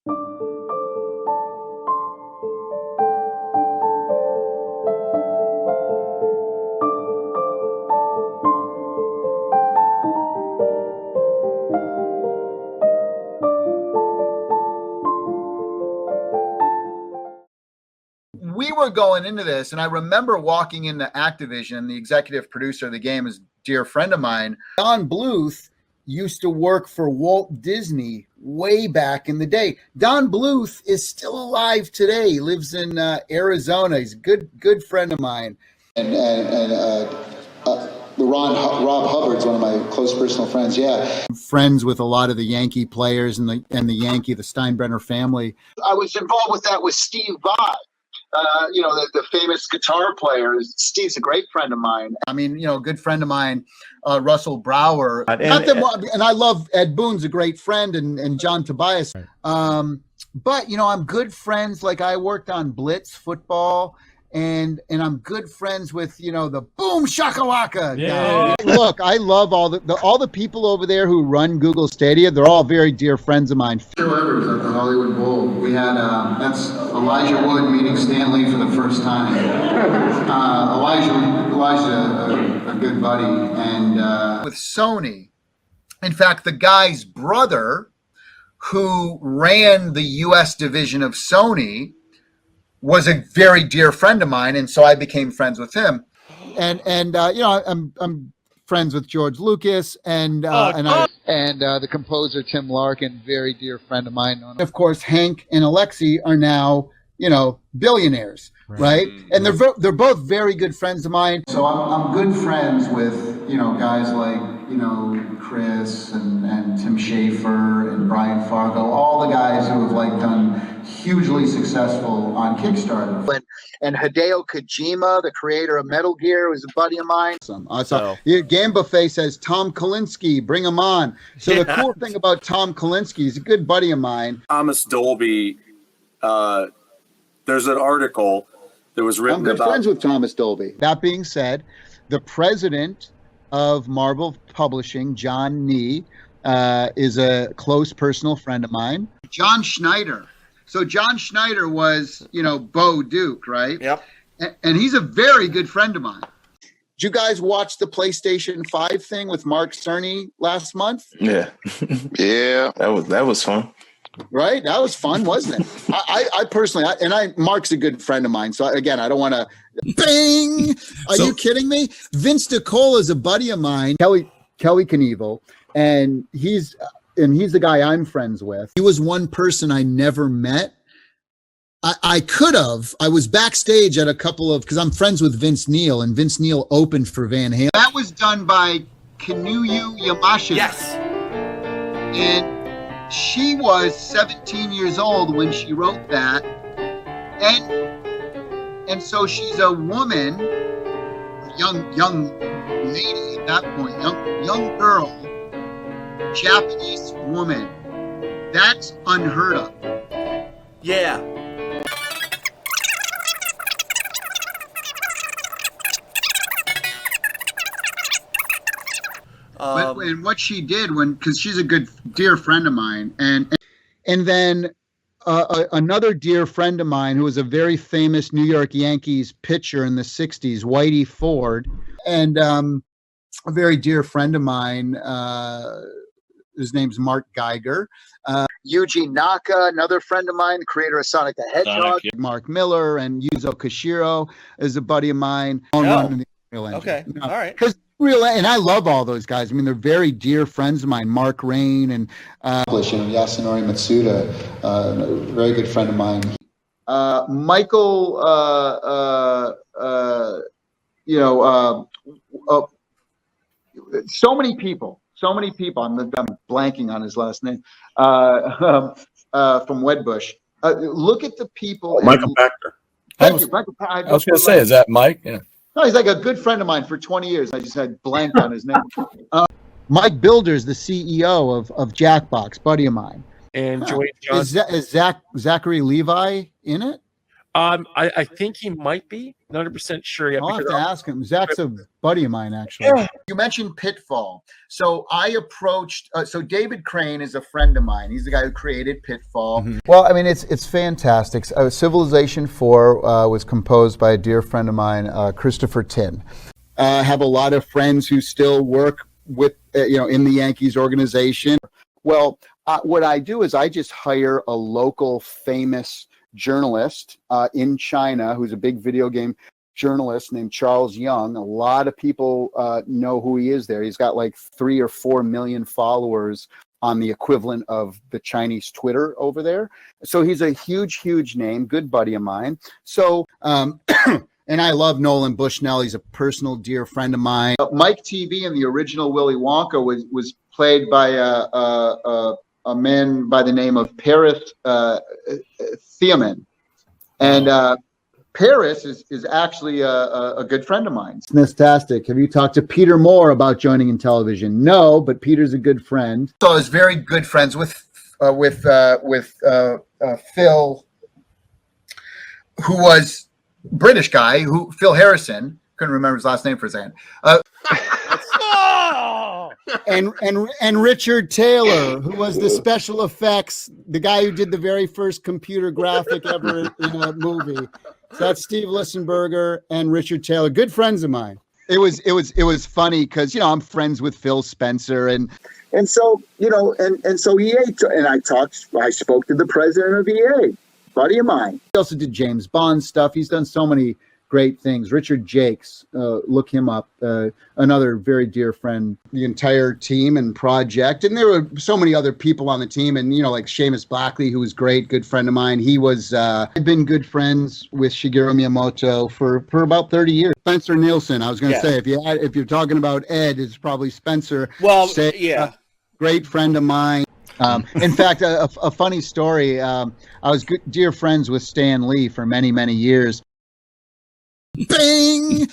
We were going into this, and I remember walking into Activision. The executive producer of the game is a dear friend of mine. Don Bluth used to work for Walt Disney way back in the day. Don Bluth is still alive today. He lives in Arizona. He's a good friend of mine. Rob Hubbard's one of my close personal friends. Yeah, friends with a lot of the Yankee players and the Steinbrenner family. I was involved with that with Steve Vai. The famous guitar player. Steve's a great friend of mine. I mean, a good friend of mine, Russell Brower. And I love Ed Boon's a great friend, and John Tobias. Right. But I'm good friends. Like, I worked on Blitz football, and I'm good friends with the Boom Shakalaka guy. Look, I love all the people over there who run Google Stadia. They're all very dear friends of mine. Phil Evers at the Hollywood Bowl. We had that's Elijah Wood meeting Stan Lee for the first time. Elijah, a good buddy, and with Sony. In fact, the guy's brother, who ran the U.S. division of Sony, was a very dear friend of mine, and so I became friends with him. And I'm friends with George Lucas and the composer Tim Larkin, very dear friend of mine. Of course, Hank and Alexi are now billionaires, right? And they're both very good friends of mine. So I'm good friends with guys like Chris and Tim Schafer and Brian Fargo, all the guys who have done hugely successful on Kickstarter. And Hideo Kojima, the creator of Metal Gear, was a buddy of mine. Game Buffet says Tom Kalinske, bring him on. So the cool thing about Tom Kalinske, he's a good buddy of mine. Thomas Dolby, there's an article that was written about. I'm good friends with Thomas Dolby. That being said, the president of Marvel Publishing, John Nee, is a close personal friend of mine. John Schneider. So John Schneider was, Bo Duke, right? Yep. And he's a very good friend of mine. Did you guys watch the PlayStation 5 thing with Mark Cerny last month? Yeah. Yeah. That was fun. Right? That was fun, wasn't it? I personally, Mark's a good friend of mine. So again, I don't want to bang. Are you kidding me? Vince DiCola is a buddy of mine, Kelly Knievel, and he's the guy I'm friends with. He was one person I never met. I could have. I was backstage at a couple of, because I'm friends with Vince Neil, and Vince Neil opened for Van Halen. That was done by Kinuyo Yamashita. Yes. And she was 17 years old when she wrote that. And so she's a woman, a young lady at that point, young girl, Japanese woman. That's unheard of. Yeah. And what she did because she's a good dear friend of mine, and then another dear friend of mine who was a very famous New York Yankees pitcher in the 60s, Whitey Ford, and a very dear friend of mine, his name's Mark Geiger. Yuji Naka, another friend of mine, the creator of Sonic the Hedgehog. Mark Miller and Yuzo Koshiro is a buddy of mine. Okay, all right. And I love all those guys. I mean, they're very dear friends of mine. Mark Rain and Yasunori Matsuda, very good friend of mine. Michael, so many people. I'm blanking on his last name. From Wedbush. Look at the people. Michael Pachter. Thank you, Michael. I was going to say, is that Mike? Yeah. No, he's like a good friend of mine for 20 years. I just had blanked on his name. Mike Builders, the CEO of Jackbox, buddy of mine. And Joey Johnson. Is Zachary Levi in it? I think he might be. Not 100% sure yet. I'll have to ask him. Zach's a buddy of mine, actually. Yeah. You mentioned Pitfall. So I approached, so David Crane is a friend of mine. He's the guy who created Pitfall. Mm-hmm. Well, I mean, it's fantastic. Civilization 4 was composed by a dear friend of mine, Christopher Tin. I have a lot of friends who still work with, in the Yankees organization. Well, what I do is I just hire a local famous journalist in China who's a big video game journalist named Charles Young. A lot of people know who he is there. He's got like 3 or 4 million followers on the equivalent of the Chinese Twitter over there. So he's a huge name, good buddy of mine. So, and I love Nolan Bushnell. He's a personal dear friend of mine. Mike TV in the original Willy Wonka was played by a man by the name of Paris Theoman. And Paris is actually a good friend of mine. Fantastic. Have you talked to Peter Moore about joining in television? No, but Peter's a good friend. So I was very good friends with Phil, who was British guy, Phil Harrison. Couldn't remember his last name for a second. And Richard Taylor, who was the special effects, the guy who did the very first computer graphic ever in a movie. So that's Steve Lissenberger and Richard Taylor, good friends of mine. It was funny because I'm friends with Phil Spencer and so and so EA and I spoke to the president of EA, buddy of mine. He also did James Bond stuff. He's done so many great things. Richard Jakes, look him up, another very dear friend. The entire team and project, and there were so many other people on the team, and like Seamus Blackley, who was great, good friend of mine. He was I've been good friends with Shigeru Miyamoto for about 30 years. Spencer Nielsen, I was going to say, if you're talking about Ed, it's probably Spencer. Well, great friend of mine. In fact, a funny story. I was dear friends with Stan Lee for many years. Bing!